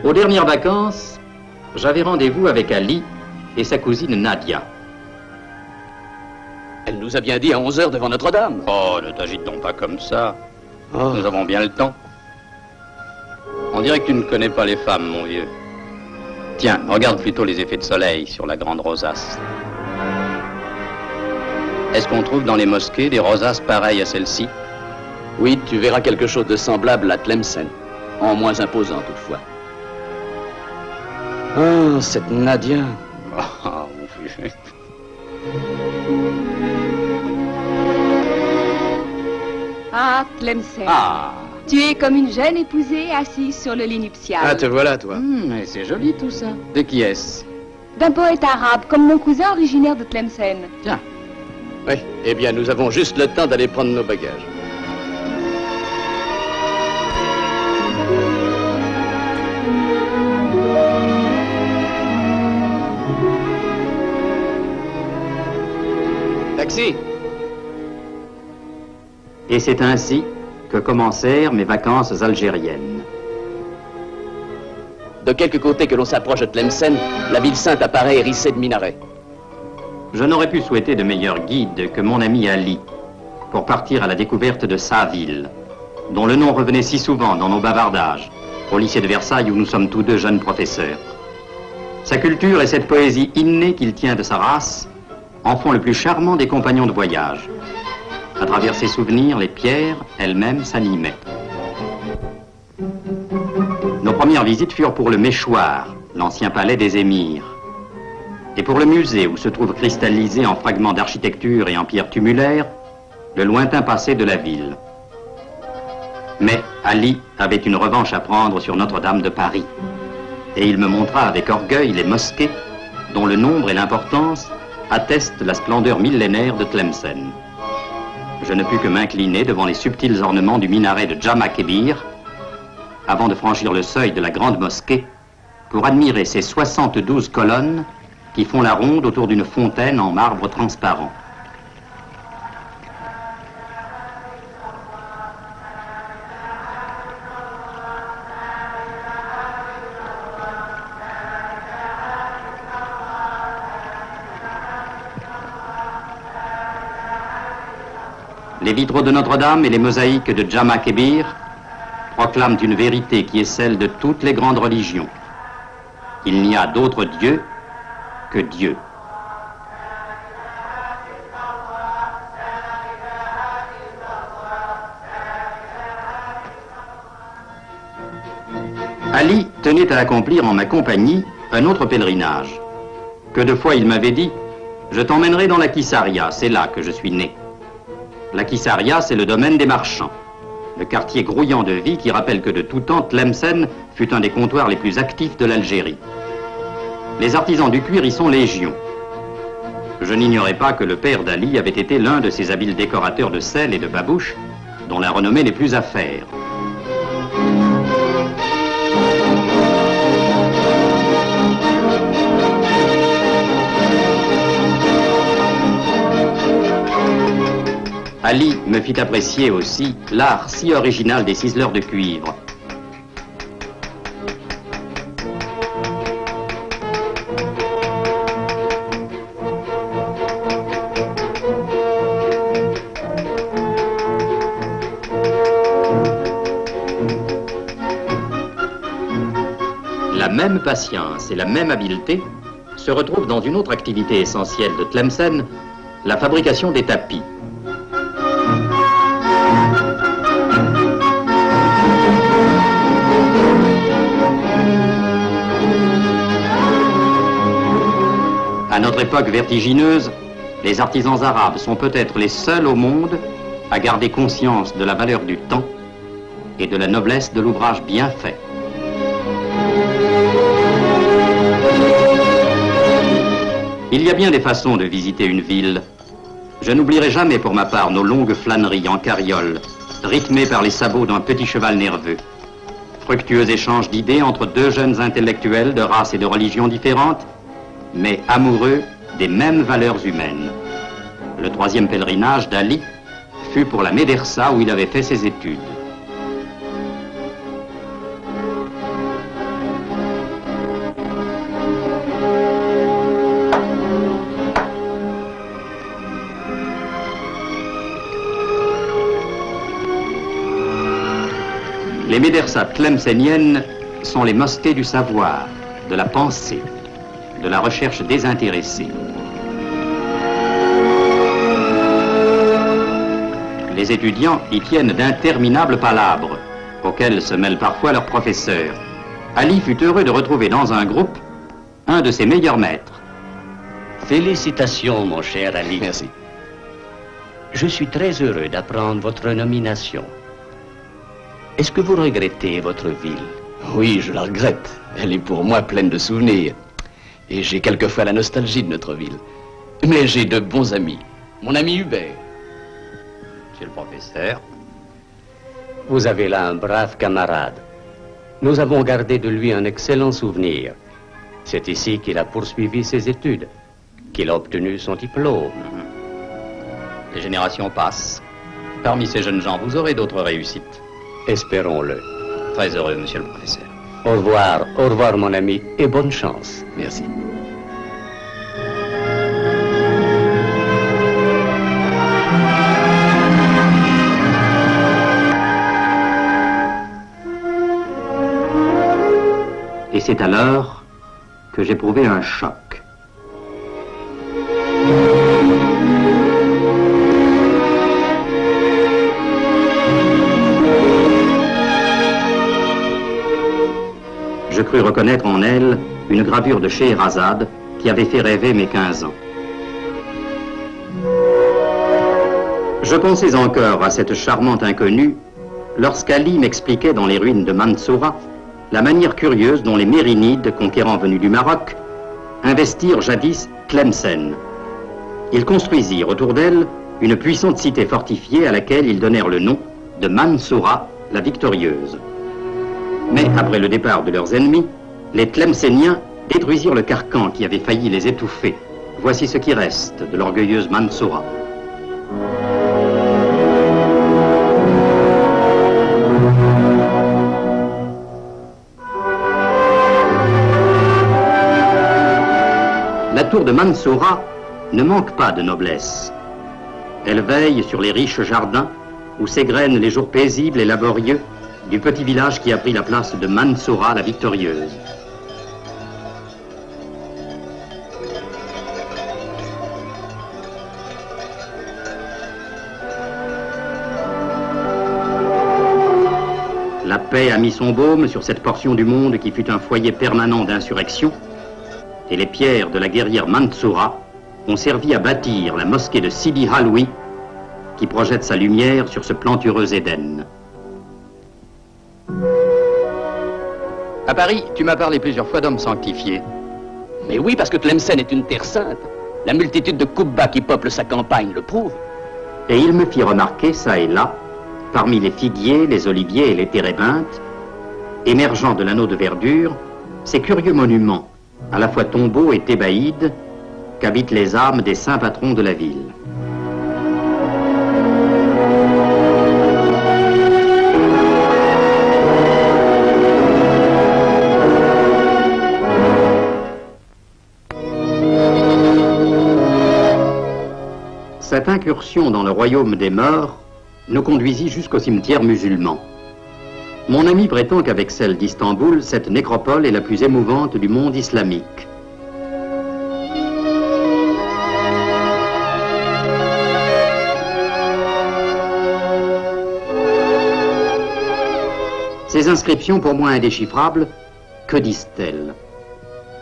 Aux dernières vacances, j'avais rendez-vous avec Ali et sa cousine Nadia. Elle nous a bien dit à 11 h devant Notre-Dame. Oh, ne t'agite donc pas comme ça. Oh. Nous avons bien le temps. On dirait que tu ne connais pas les femmes, mon vieux. Tiens, regarde plutôt les effets de soleil sur la grande rosace. Est-ce qu'on trouve dans les mosquées des rosaces pareilles à celle-ci? Oui, tu verras quelque chose de semblable à Tlemcen. En moins imposant, toutefois. Oh, cette Nadia. Oh, mon vieux. Ah, Tlemcen. Ah. Tu es comme une jeune épousée assise sur le lit nuptial. Ah, te voilà, toi. Mais c'est joli tout ça. De qui est-ce? D'un poète arabe, comme mon cousin originaire de Tlemcen. Tiens. Oui, eh bien, nous avons juste le temps d'aller prendre nos bagages. Taxi! Et c'est ainsi que commencèrent mes vacances algériennes. De quelque côté que l'on s'approche de Tlemcen, la ville sainte apparaît hérissée de minarets. Je n'aurais pu souhaiter de meilleur guide que mon ami Ali pour partir à la découverte de sa ville, dont le nom revenait si souvent dans nos bavardages, au lycée de Versailles où nous sommes tous deux jeunes professeurs. Sa culture et cette poésie innée qu'il tient de sa race en font le plus charmant des compagnons de voyage. À travers ses souvenirs, les pierres elles-mêmes s'animaient. Nos premières visites furent pour le Méchoir, l'ancien palais des émirs, et pour le musée où se trouve cristallisé en fragments d'architecture et en pierres tumulaires le lointain passé de la ville. Mais Ali avait une revanche à prendre sur Notre-Dame de Paris, et il me montra avec orgueil les mosquées dont le nombre et l'importance attestent la splendeur millénaire de Tlemcen. Je ne pus que m'incliner devant les subtils ornements du minaret de Jama Kebir avant de franchir le seuil de la grande mosquée pour admirer ses 72 colonnes qui font la ronde autour d'une fontaine en marbre transparent. Les vitraux de Notre-Dame et les mosaïques de Jama Kebir proclament une vérité qui est celle de toutes les grandes religions. Il n'y a d'autre Dieu que Dieu. Ali tenait à accomplir en ma compagnie un autre pèlerinage. Que de fois il m'avait dit « Je t'emmènerai dans la Kissaria, c'est là que je suis né ». La Kissaria, c'est le domaine des marchands. Le quartier grouillant de vie qui rappelle que de tout temps, Tlemcen fut un des comptoirs les plus actifs de l'Algérie. Les artisans du cuir y sont légion. Je n'ignorais pas que le père d'Ali avait été l'un de ces habiles décorateurs de sel et de babouches dont la renommée n'est plus à faire. Ali me fit apprécier aussi l'art si original des ciseleurs de cuivre. La même patience et la même habileté se retrouvent dans une autre activité essentielle de Tlemcen, la fabrication des tapis. À notre époque vertigineuse, les artisans arabes sont peut-être les seuls au monde à garder conscience de la valeur du temps et de la noblesse de l'ouvrage bien fait. Il y a bien des façons de visiter une ville. Je n'oublierai jamais pour ma part nos longues flâneries en carriole, rythmées par les sabots d'un petit cheval nerveux. Fructueux échange d'idées entre deux jeunes intellectuels de races et de religions différentes, mais amoureux des mêmes valeurs humaines. Le troisième pèlerinage d'Ali fut pour la Médersa où il avait fait ses études. Les médersas tlemceniennes sont les mosquées du savoir, de la pensée, de la recherche désintéressée. Les étudiants y tiennent d'interminables palabres, auxquelles se mêlent parfois leurs professeurs. Ali fut heureux de retrouver dans un groupe un de ses meilleurs maîtres. Félicitations, mon cher Ali. Merci. Je suis très heureux d'apprendre votre nomination. Est-ce que vous regrettez votre ville? Oui, je la regrette. Elle est pour moi pleine de souvenirs. Et j'ai quelquefois la nostalgie de notre ville. Mais j'ai de bons amis. Mon ami Hubert. Monsieur le professeur. Vous avez là un brave camarade. Nous avons gardé de lui un excellent souvenir. C'est ici qu'il a poursuivi ses études, qu'il a obtenu son diplôme. Les générations passent. Parmi ces jeunes gens, vous aurez d'autres réussites. Espérons-le. Très heureux, monsieur le professeur. Au revoir mon ami, et bonne chance. Merci. Et c'est alors que j'éprouvai un choc. Je crus reconnaître en elle une gravure de Scheherazade qui avait fait rêver mes 15 ans. Je pensais encore à cette charmante inconnue lorsqu'Ali m'expliquait dans les ruines de Mansoura la manière curieuse dont les Mérinides, conquérants venus du Maroc, investirent jadis Tlemcen. Ils construisirent autour d'elle une puissante cité fortifiée à laquelle ils donnèrent le nom de Mansoura, la victorieuse. Mais après le départ de leurs ennemis, les Tlemcéniens détruisirent le carcan qui avait failli les étouffer. Voici ce qui reste de l'orgueilleuse Mansoura. La tour de Mansoura ne manque pas de noblesse. Elle veille sur les riches jardins où s'égrènent les jours paisibles et laborieux du petit village qui a pris la place de Mansoura la victorieuse. La paix a mis son baume sur cette portion du monde qui fut un foyer permanent d'insurrection, et les pierres de la guerrière Mansoura ont servi à bâtir la mosquée de Sidi Haloui, qui projette sa lumière sur ce plantureux Éden. À Paris, tu m'as parlé plusieurs fois d'hommes sanctifiés. Mais oui, parce que Tlemcen est une terre sainte. La multitude de Koubas qui peuplent sa campagne le prouve. Et il me fit remarquer, ça et là, parmi les figuiers, les oliviers et les térébinthes, émergeant de l'anneau de verdure, ces curieux monuments, à la fois tombeaux et thébaïdes, qu'habitent les âmes des saints patrons de la ville. Cette incursion dans le royaume des morts nous conduisit jusqu'au cimetière musulman. Mon ami prétend qu'avec celle d'Istanbul, cette nécropole est la plus émouvante du monde islamique. Ces inscriptions, pour moi indéchiffrables, que disent-elles?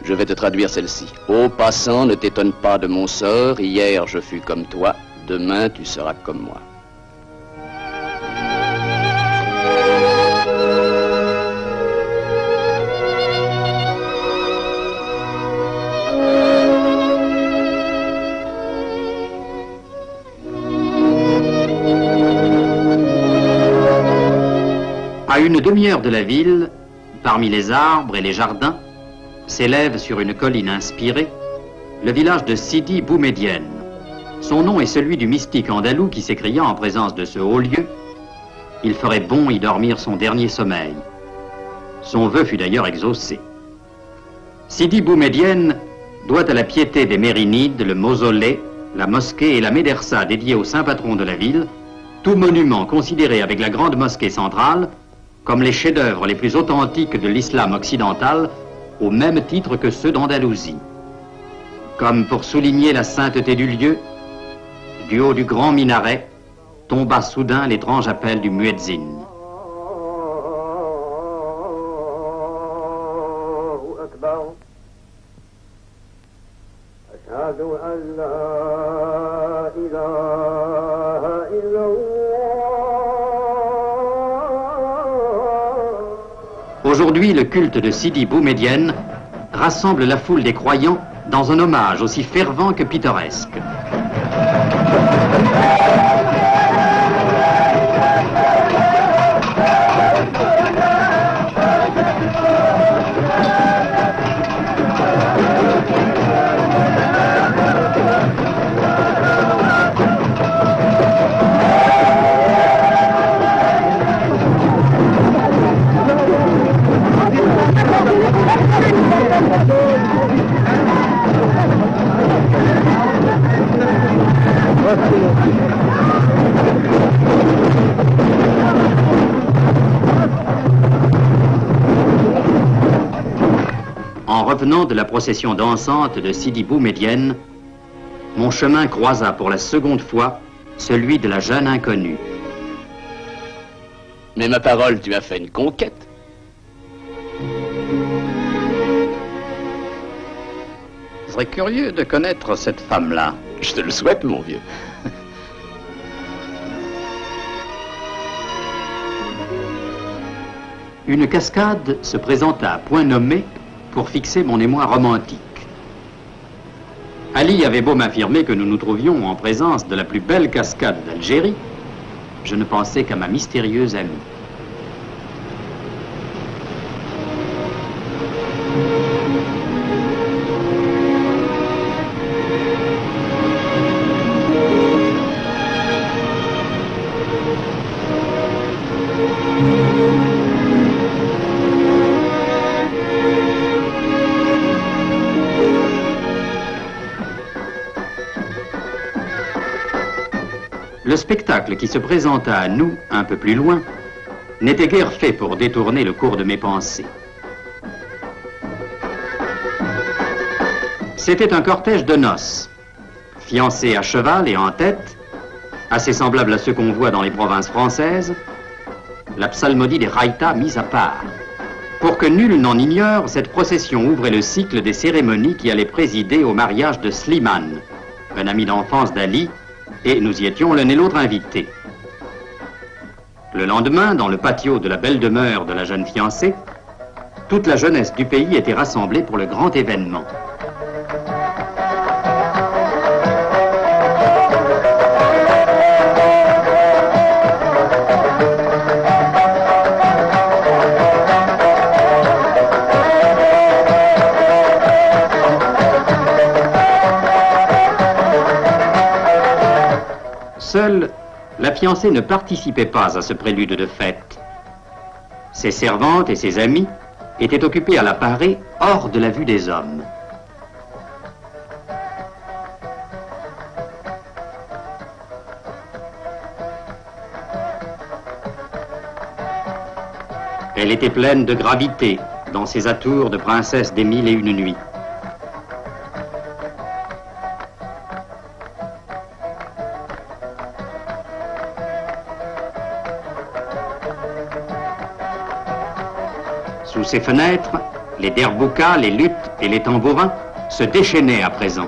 Je vais te traduire celle-ci. Ô passant, ne t'étonne pas de mon sort. Hier, je fus comme toi. Demain, tu seras comme moi. À une demi-heure de la ville, parmi les arbres et les jardins, s'élève sur une colline inspirée le village de Sidi Boumedienne. Son nom est celui du mystique andalou qui s'écria en présence de ce haut lieu: il ferait bon y dormir son dernier sommeil. Son vœu fut d'ailleurs exaucé. Sidi Boumedienne doit à la piété des Mérinides le mausolée, la mosquée et la médersa dédiée au saint patron de la ville, tout monument considéré avec la grande mosquée centrale comme les chefs-d'œuvre les plus authentiques de l'islam occidental, au même titre que ceux d'Andalousie. Comme pour souligner la sainteté du lieu, du haut du grand minaret, tomba soudain l'étrange appel du muezzin. Aujourd'hui, le culte de Sidi Bou Médienne rassemble la foule des croyants dans un hommage aussi fervent que pittoresque. En revenant de la procession dansante de Sidi Bou Médienne, mon chemin croisa pour la seconde fois celui de la jeune inconnue. Mais ma parole, tu as fait une conquête. Je serais curieux de connaître cette femme-là. Je te le souhaite, mon vieux. Une cascade se présenta à point nommé pour fixer mon émoi romantique. Ali avait beau m'affirmer que nous nous trouvions en présence de la plus belle cascade d'Algérie, je ne pensais qu'à ma mystérieuse amie. Le spectacle qui se présenta à nous, un peu plus loin, n'était guère fait pour détourner le cours de mes pensées. C'était un cortège de noces, fiancés à cheval et en tête, assez semblable à ceux qu'on voit dans les provinces françaises, la psalmodie des raïtas mise à part. Pour que nul n'en ignore, cette procession ouvrait le cycle des cérémonies qui allaient présider au mariage de Slimane, un ami d'enfance d'Ali, et nous y étions l'un et l'autre invités. Le lendemain, dans le patio de la belle demeure de la jeune fiancée, toute la jeunesse du pays était rassemblée pour le grand événement. Seule, la fiancée ne participait pas à ce prélude de fête. Ses servantes et ses amis étaient occupés à la parer hors de la vue des hommes. Elle était pleine de gravité dans ses atours de princesse des mille et une nuits. Sous ses fenêtres, les derboukas, les luths et les tambourins se déchaînaient à présent.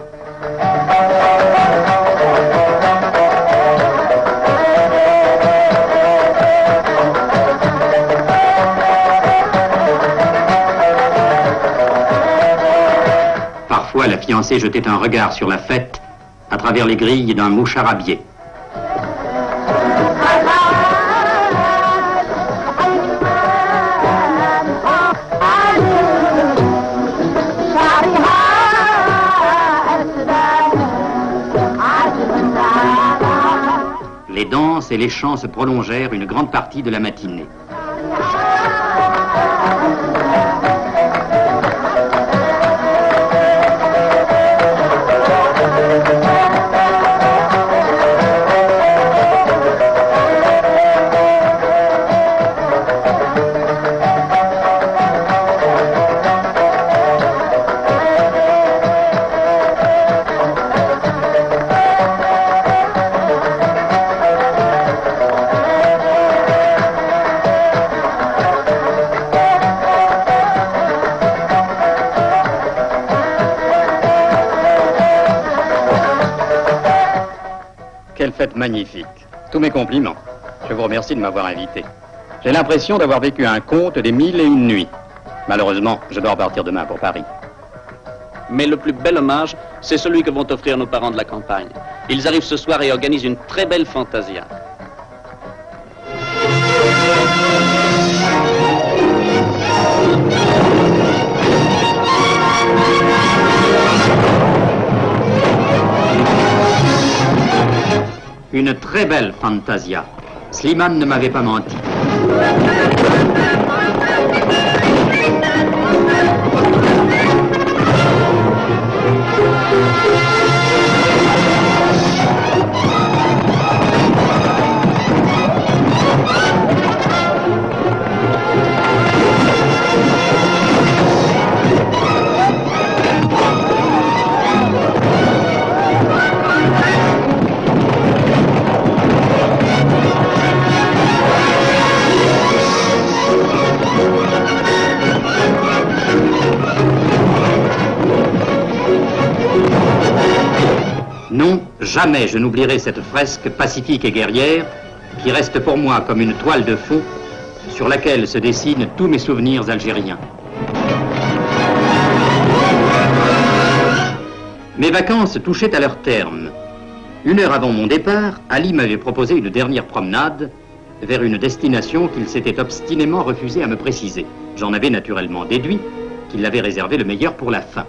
Parfois, la fiancée jetait un regard sur la fête à travers les grilles d'un moucharabier. Les danses et les chants se prolongèrent une grande partie de la matinée. quelle fête magnifique. Tous mes compliments. Je vous remercie de m'avoir invité. J'ai l'impression d'avoir vécu un conte des 1001 nuits. Malheureusement, je dois repartir demain pour Paris. Mais le plus bel hommage, c'est celui que vont offrir nos parents de la campagne. Ils arrivent ce soir et organisent une très belle fantasia. Une très belle fantasia. Slimane ne m'avait pas menti. Non, jamais je n'oublierai cette fresque pacifique et guerrière qui reste pour moi comme une toile de fond sur laquelle se dessinent tous mes souvenirs algériens. Mes vacances touchaient à leur terme. 1 heure avant mon départ, Ali m'avait proposé une dernière promenade vers une destination qu'il s'était obstinément refusé à me préciser. J'en avais naturellement déduit qu'il avait réservé le meilleur pour la fin.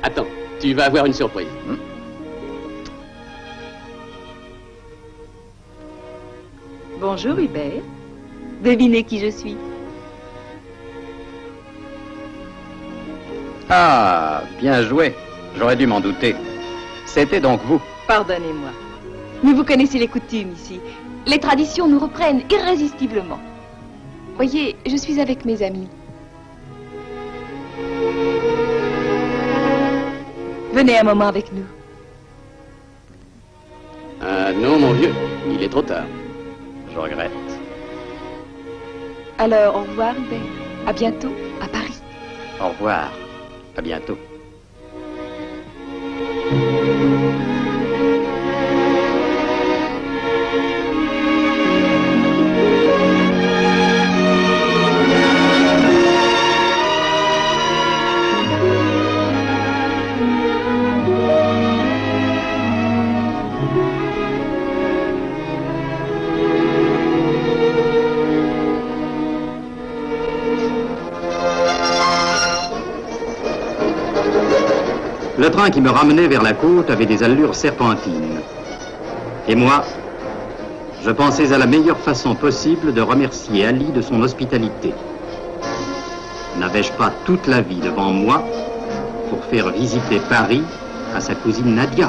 Attends, tu vas avoir une surprise. Bonjour Hubert. Devinez qui je suis. Ah, bien joué. J'aurais dû m'en douter. C'était donc vous. Pardonnez-moi. Mais vous connaissez les coutumes ici. Les traditions nous reprennent irrésistiblement. Voyez, je suis avec mes amis. Venez un moment avec nous. Ah non, mon vieux, il est trop tard. Je regrette. Alors, au revoir Hubert. À bientôt, à Paris. Au revoir. À bientôt. Le train qui me ramenait vers la côte avait des allures serpentines. Et moi, je pensais à la meilleure façon possible de remercier Ali de son hospitalité. N'avais-je pas toute la vie devant moi pour faire visiter Paris à sa cousine Nadia ?